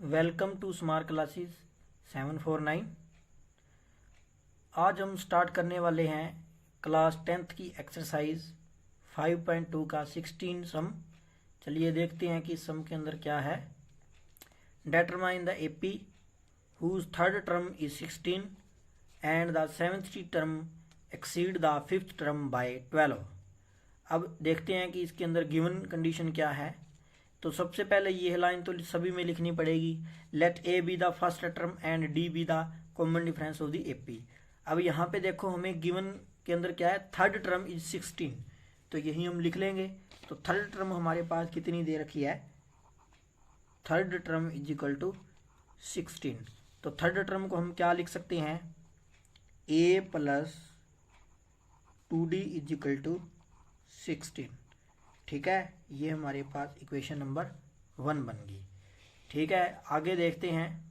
Welcome to smart classes 749। आज हम start करने वाले हैं क्लास 10th की एक्सरसाइज 5.2 का 16 सम। चलिए देखते हैं कि इस सम के अंदर क्या है। Determine the AP whose third term is 16 and the seventh term exceed the fifth term by 12। अब देखते हैं कि इसके अंदर गिवन कंडीशन क्या है। तो सबसे पहले ये लाइन तो सभी में लिखनी पड़ेगी। Let A be the first term and D be the common difference of the AP. अब यहाँ पे देखो हमें गिवन के अंदर क्या है, थर्ड टर्म इज 16, तो यही हम लिख लेंगे। तो थर्ड टर्म हमारे पास कितनी दे रखी है, third term is equal to 16। तो थर्ड टर्म को हम क्या लिख सकते हैं, A plus 2d is equal to 16। ठीक है, ये हमारे पास इक्वेशन नंबर 1 बन गई। ठीक है, आगे देखते हैं।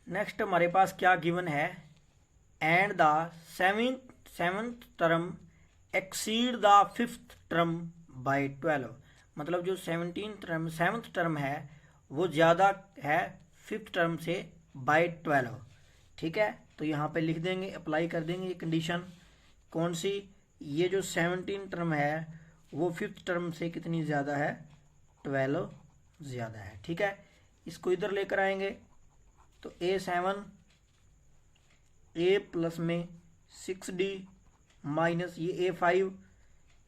नेक्स्ट हमारे पास क्या गिवन है, and the seventh term exceed the fifth term by 12। मतलब जो सेवेंथ टर्म है वो ज़्यादा है फिफ्थ टर्म से बाय 12। ठीक है, तो यहाँ पे लिख देंगे, अप्लाई कर देंगे ये कंडीशन। कौन सी, ये जो 17 टर्म है वो फिफ्थ टर्म से कितनी ज़्यादा है, 12 ज़्यादा है। ठीक है, इसको इधर लेकर आएंगे तो A7 A प्लस में 6D माइनस ये A5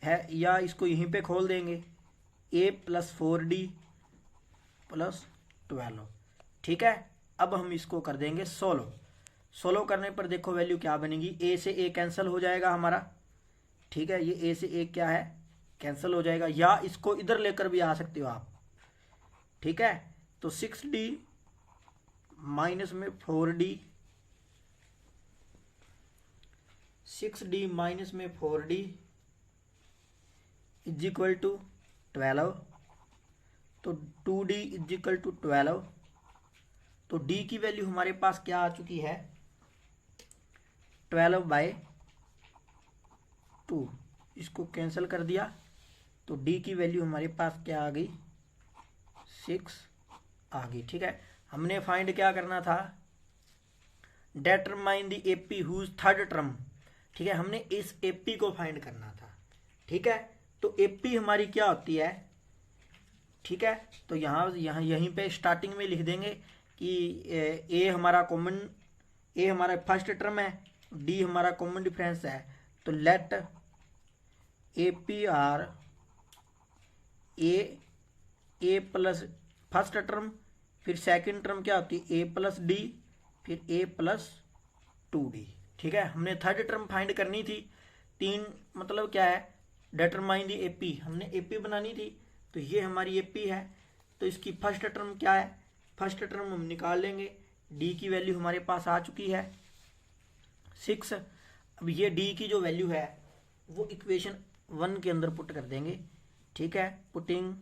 है, या इसको यहीं पे खोल देंगे, A प्लस 4D प्लस 12। ठीक है, अब हम इसको कर देंगे 16 करने पर देखो वैल्यू क्या बनेगी, A से A कैंसिल हो जाएगा हमारा। ठीक है, ये A से A क्या है, कैंसिल हो जाएगा, या इसको इधर लेकर भी आ सकते हो आप। ठीक है, तो 6D माइनस में 4D, 6D माइनस में 4D इज इक्वल टू 12। तो 2D इज इक्वल टू 12। तो D की वैल्यू हमारे पास क्या आ चुकी है, 12/2। इसको कैंसिल कर दिया तो D की वैल्यू हमारे पास क्या आ गई, 6 आ गई। ठीक है, हमने फाइंड क्या करना था, determine the AP whose third term. ठीक है, हमने इस एपी को फाइंड करना था। ठीक है, तो एपी हमारी क्या होती है। ठीक है, तो यहीं पे स्टार्टिंग में लिख देंगे कि ए हमारा फर्स्ट टर्म है, डी हमारा कॉमन डिफरेंस है। तो let A P R A plus first term, फिर सेकंड टर्म क्या होती है, ए प्लस डी, फिर ए प्लस 2d। ठीक है, हमने थर्ड टर्म फाइंड करनी थी। तीन मतलब क्या है, डेटरमाइन दी एपी, हमने एपी बनानी थी। तो ये हमारी एपी है, तो इसकी फर्स्ट टर्म क्या है, फर्स्ट टर्म हम निकाल लेंगे। डी की वैल्यू हमारे पास आ चुकी है 6। अब ये डी की जो वैल्यू है वो इक्वेशन 1 के अंदर पुट कर देंगे। ठीक है, putting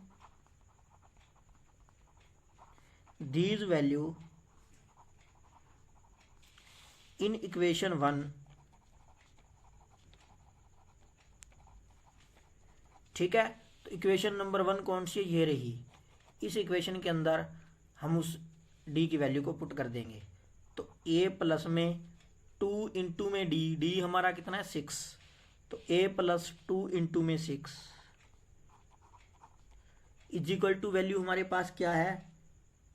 these value in equation 1। ठीक है, तो इक्वेशन नंबर 1 कौन सी है, ये रही। इस इक्वेशन के अंदर हम उस डी की वैल्यू को पुट कर देंगे। तो ए प्लस में 2 इंटू में डी हमारा कितना है, 6। तो ए प्लस 2 इंटू में 6 इज इक्वल टू वैल्यू हमारे पास क्या है,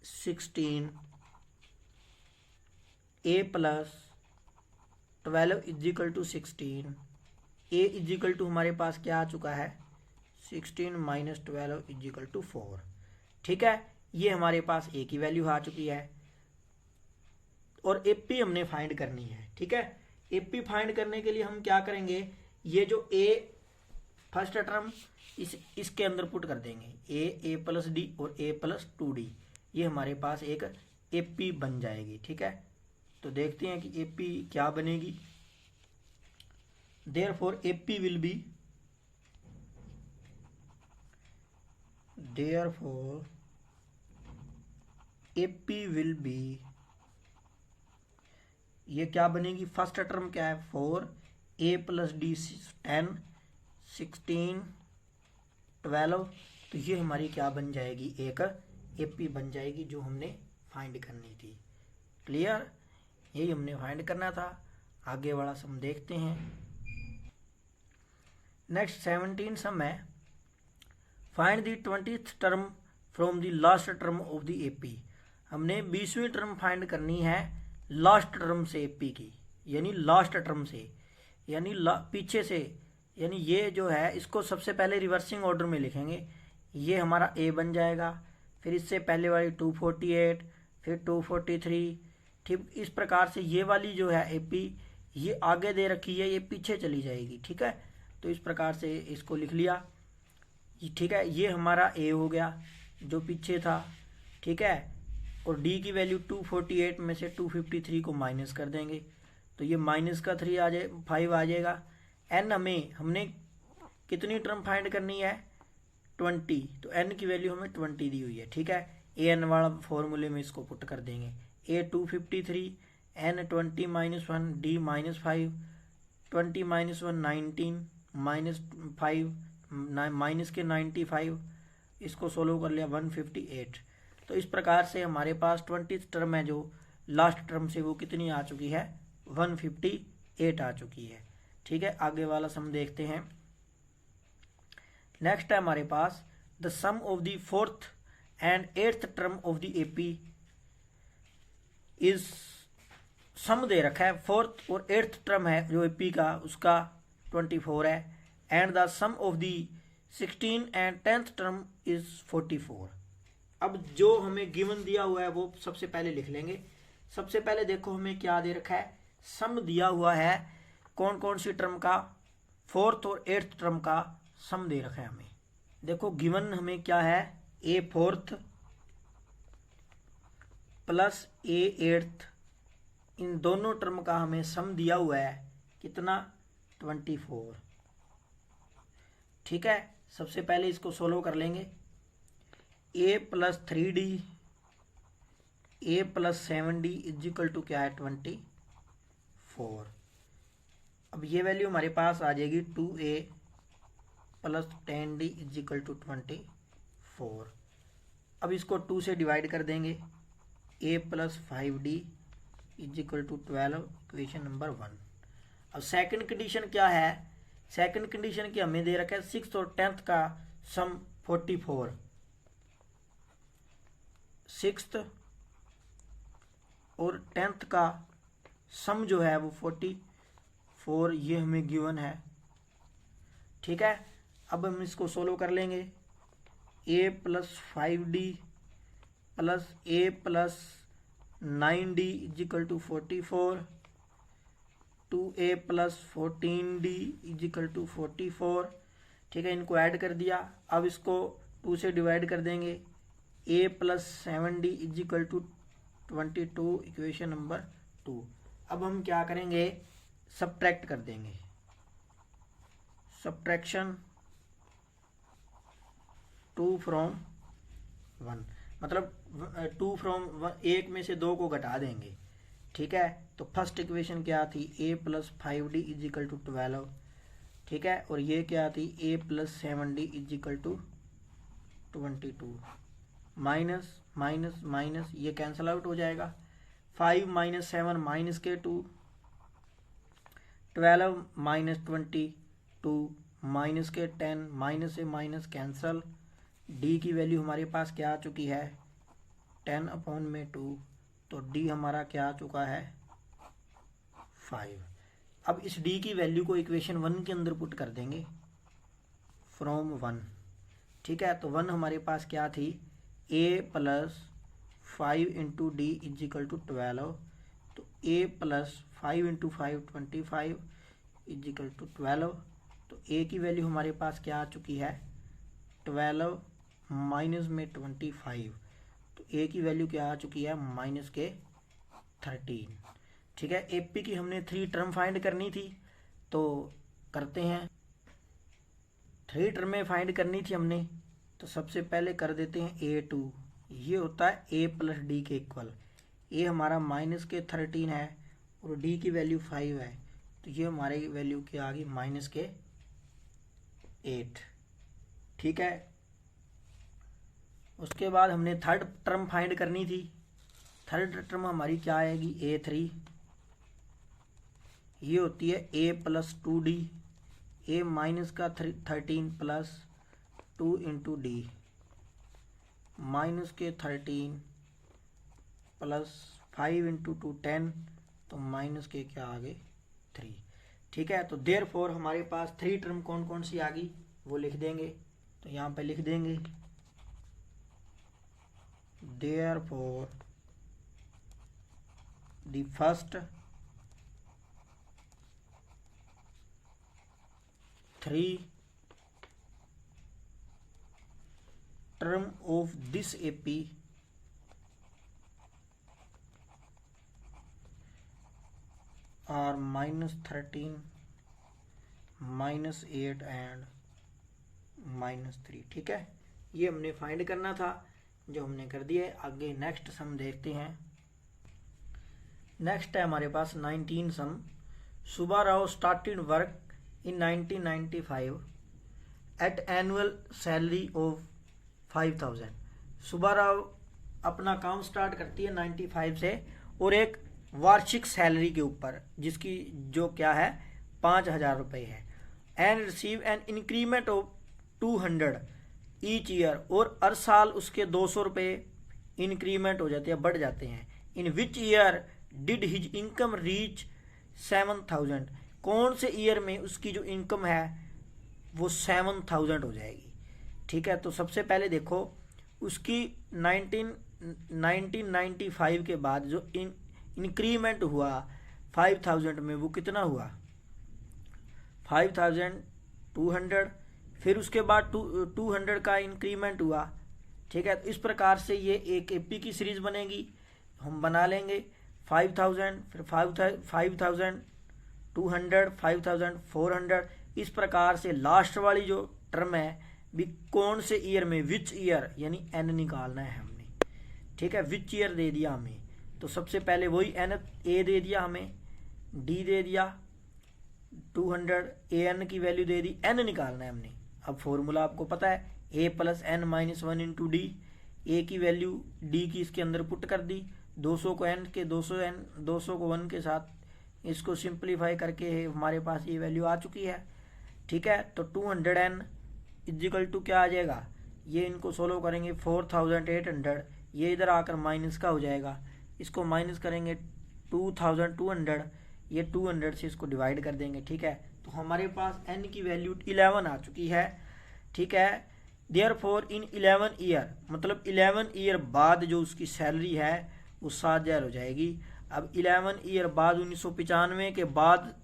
16। A plus 12 is equal to 16। A is equal to हमारे पास क्या आ चुका है, 16 माइनस 12 इज इक्वल टू 4। ठीक है, ये हमारे पास ए की वैल्यू आ चुकी है और एपी हमने फाइंड करनी है। ठीक है, एपी फाइंड करने के लिए हम क्या करेंगे, ये जो ए फर्स्ट टर्म इसके अंदर पुट कर देंगे, ए प्लस डी और ए प्लस 2d, ये हमारे पास एक एपी बन जाएगी। ठीक है, तो देखते हैं कि एपी क्या बनेगी। Therefore AP will be, therefore AP will be, ये क्या बनेगी, फर्स्ट टर्म क्या है 4, ए प्लस डी 10, 16, 12। तो ये हमारी क्या बन जाएगी, एक एपी बन जाएगी जो हमने फाइंड करनी थी। क्लियर, यही हमने फाइंड करना था। आगे वाला सम देखते हैं। नेक्स्ट 17 सम है, find the 20th term from the last term of the AP. हमने 20वीं टर्म फाइंड करनी है लास्ट टर्म से एपी की, यानी लास्ट टर्म से, यानी पीछे से, यानी ये जो है इसको सबसे पहले रिवर्सिंग ऑर्डर में लिखेंगे। ये हमारा ए बन जाएगा, फिर इससे पहले वाली 248, फिर 243, ठीक इस प्रकार से ये वाली जो है एपी ये आगे दे रखी है, ये पीछे चली जाएगी। ठीक है, तो इस प्रकार से इसको लिख लिया। ठीक है, ये हमारा ए हो गया जो पीछे था। ठीक है, और डी की वैल्यू 248 में से 253 को माइनस कर देंगे तो ये माइनस का 3 आ जाए 5 आ जाएगा। एन हमने कितनी टर्म फाइंड करनी है 20, तो एन की वैल्यू हमें 20 दी हुई है। ठीक है, ए एन वाला फॉर्मूले में इसको पुट कर देंगे। ए 253, एन 20 - 1, डी -5, 20 - 1 19, -5 माइनस के 95, इसको सोल्व कर लिया 158। तो इस प्रकार से हमारे पास 20th टर्म है जो लास्ट टर्म से वो कितनी आ चुकी है 158 आ चुकी है। ठीक है, आगे वाला सम देखते हैं। नेक्स्ट है हमारे पास the sum of the 4th and 8th term of the AP is, sum दे रखा है 4th और 8th टर्म है जो एपी का उसका 24 है, and the sum of the 16 and 10th term is 44। अब जो हमें गिवन दिया हुआ है वो सबसे पहले लिख लेंगे। सबसे पहले देखो हमें क्या दे रखा है, सम दिया हुआ है कौन कौन सी टर्म का, 4th और 8th टर्म का सम दे रखा है हमें। देखो गिवन हमें क्या है, ए 4th प्लस ए 8th, इन दोनों टर्म का हमें सम दिया हुआ है कितना 24। ठीक है, सबसे पहले इसको सोल्व कर लेंगे। a + 3d a + 7d is equal to क्या है 24। अब ये वैल्यू हमारे पास आ जाएगी 2a + 10d इजिकल टू 24। अब इसको 2 से डिवाइड कर देंगे, a + 5d is equal to 12, equation number 1। अब सेकंड कंडीशन क्या है, सेकंड कंडीशन की हमें दे रखा है 6th और 10th का सम 44। 6th और 10th का सम जो है वो 44, ये हमें गिवन है। ठीक है, अब हम इसको सोल्व कर लेंगे। a + 5d plus a + 9d is equal to 44, 2a + 14d is equal to 44। ठीक है, इनको ऐड कर दिया। अब इसको 2 से डिवाइड कर देंगे, a + 7d is equal to 22, equation number 2। अब हम क्या करेंगे, सब्ट्रैक्ट कर देंगे, सब्ट्रैक्शन 2 from 1, मतलब 2 from 1 में से 2 को घटा देंगे। ठीक है, तो फर्स्ट इक्वेशन क्या थी, a + 5d इजिकल टू 12। ठीक है, और ये क्या थी, a + 7d is equal to 22। Minus minus minus ये कैंसिल आउट हो जाएगा, 5 - 7 -2, 12 - 22 -10, माइनस से माइनस कैंसल। डी की वैल्यू हमारे पास क्या आ चुकी है 10/2, तो डी हमारा क्या आ चुका है 5। अब इस डी की वैल्यू को इक्वेशन 1 के अंदर पुट कर देंगे फ्रॉम 1। ठीक है, तो 1 हमारे पास क्या थी, a + 5 × d इजिकल टू 12, तो a + 5 × 5 25 इजिकल टू 12। तो a की वैल्यू हमारे पास क्या आ चुकी है 12 माइनस में 25, तो a की वैल्यू क्या आ चुकी है -13। ठीक है, एपी की हमने 3 टर्म फाइंड करनी थी, तो करते हैं। 3 टर्में फाइंड करनी थी हमने, तो सबसे पहले कर देते हैं a2, ये होता है a + d के इक्वल। a हमारा -13 है और d की वैल्यू 5 है, तो ये हमारी वैल्यू क्या आ गई -8। ठीक है, उसके बाद हमने थर्ड टर्म फाइंड करनी थी। थर्ड टर्म हमारी क्या आएगी, A3, ये होती है A+2D, A माइनस का 13 प्लस 2 इंटू डी, माइनस के 13 प्लस 5 इंटू 2 10, तो माइनस के क्या आ गए 3। ठीक है, तो देयरफॉर हमारे पास 3 टर्म कौन कौन सी आ गई वो लिख देंगे। तो यहाँ पे लिख देंगे therefore the first 3 term of this AP are -13, -8 and -3। ठीक है, ये हमने फाइंड करना था, जो हमने कर दिया है। आगे नेक्स्ट सम देखते हैं। नेक्स्ट है हमारे पास 19 sum. Subbarao started work in 1995 at annual salary of 5000। Subbarao अपना काम स्टार्ट करती है 95 से और एक वार्षिक सैलरी के ऊपर, जिसकी जो क्या है 5000 रुपये है। And receive an increment of 200 each year, और हर साल उसके 200 रुपये इंक्रीमेंट हो जाते हैं, बढ़ जाते हैं। In which year did his income reach 7000, कौन से ईयर में उसकी जो इनकम है वो 7000 हो जाएगी। ठीक है, तो सबसे पहले देखो उसकी 1995 के बाद जो इंक्रीमेंट हुआ 5000 में, वो कितना हुआ 5200, फिर उसके बाद 200 का इंक्रीमेंट हुआ। ठीक है, तो इस प्रकार से ये एक एपी की सीरीज बनेगी, हम बना लेंगे 5000, फिर 5200, 5400, इस प्रकार से लास्ट वाली जो टर्म है भी कौन से ईयर में, विच ईयर, यानी एन निकालना है हमने। ठीक है, विच ईयर दे दिया हमें, तो सबसे पहले वही एन ए दे दिया हमें, डी दे दिया 200, ए एन की वैल्यू दे दी, एन निकालना है हमने। अब फॉर्मूला आपको पता है, A plus N minus 1 into D, A की वैल्यू डी की इसके अंदर पुट कर दी, 200 को एन के 200 को 1 के साथ इसको सिंप्लीफाई करके हमारे पास ये वैल्यू आ चुकी है। ठीक है, तो 200n इजिकल टू क्या आ जाएगा, ये इनको सोल्व करेंगे 4800, ये इधर आकर माइनस का हो जाएगा, इसको माइनस करेंगे 2200, ये 200 से इसको डिवाइड कर देंगे। ठीक है, तो हमारे पास n की वैल्यू 11 आ चुकी है। ठीक है, देयरफॉर इन 11 ईयर, मतलब 11 ईयर बाद जो उसकी सैलरी है वो 7000 हो जाएगी। अब 11 ईयर बाद 1995 के बाद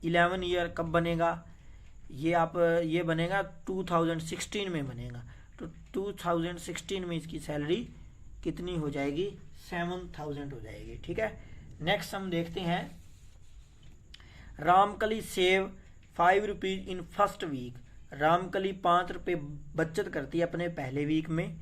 11 ईयर कब बनेगा, ये बनेगा 2016 में बनेगा। तो 2016 में इसकी सैलरी कितनी हो जाएगी, 7000 हो जाएगी। ठीक है, नेक्स्ट हम देखते हैं। Ramkali save 5 rupees in first week, Ramkali 5 रुपये बचत करती है अपने पहले वीक में।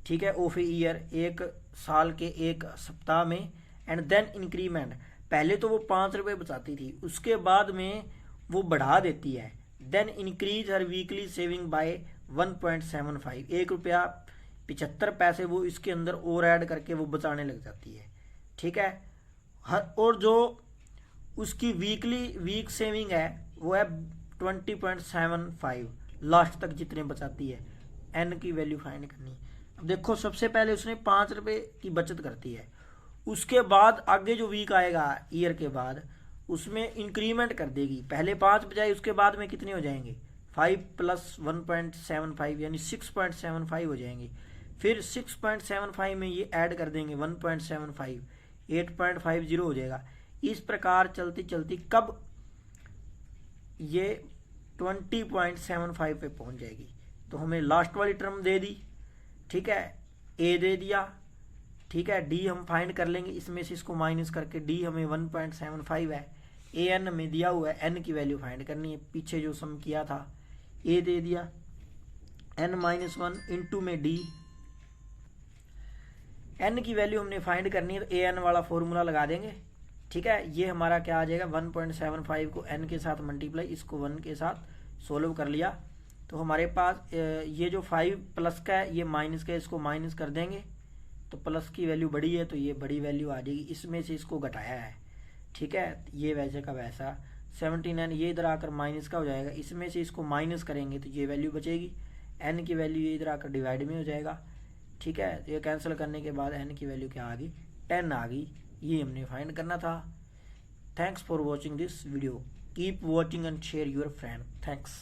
ठीक है, ऑफ ए ईयर, एक साल के एक सप्ताह में। एंड देन इंक्रीमेंट, पहले तो वो 5 रुपये बचाती थी, उसके बाद में वो बढ़ा देती है। Then increase her weekly saving by 1.75, 1.75 वो इसके अंदर और ऐड करके वो बचाने लग जाती है। ठीक है, और जो उसकी वीक सेविंग है वो है 20.75, लास्ट तक जितने बचाती है। एन की वैल्यू फाइंड करनी। अब देखो सबसे पहले उसने 5 रुपये की बचत करती है, उसके बाद आगे जो वीक आएगा ईयर के बाद उसमें इंक्रीमेंट कर देगी। पहले 5 बजाए उसके बाद में कितने हो जाएंगे, 5 + 1.75 यानी 6.75 हो जाएंगे। फिर 6.75 में ये ऐड कर देंगे 1.75, 8.50 हो जाएगा। इस प्रकार चलती चलती कब ये 20.75 पे पहुंच जाएगी। तो हमें लास्ट वाली टर्म दे दी। ठीक है, ए दे दिया। ठीक है, डी हम फाइंड कर लेंगे, इसमें से इसको माइनस करके डी हमें 1.75 है। ए एन में दिया हुआ है, एन की वैल्यू फाइंड करनी है, पीछे जो सम किया था। ए दे दिया, n-1 इंटू में डी, एन की वैल्यू हमने फाइंड करनी है तो ए एन वाला फॉर्मूला लगा देंगे। ठीक है, ये हमारा क्या आ जाएगा 1.75 को n के साथ मल्टीप्लाई, इसको 1 के साथ सोल्व कर लिया तो हमारे पास ये जो 5 प्लस का है ये माइनस का है, इसको माइनस कर देंगे तो प्लस की वैल्यू बड़ी है तो ये बड़ी वैल्यू आ जाएगी, इसमें से इसको घटाया है। ठीक है, ये वैसे का वैसा 79 ये इधर आकर माइनस का हो जाएगा, इसमें से इसको माइनस करेंगे तो ये वैल्यू बचेगी, n की वैल्यू ये इधर आकर डिवाइड में हो जाएगा। ठीक है, तो ये कैंसिल करने के बाद n की वैल्यू क्या आ गई, 10 आ गई। ये हमने फाइंड करना था। Thanks for watching this video, keep watching and share your friend. Thanks.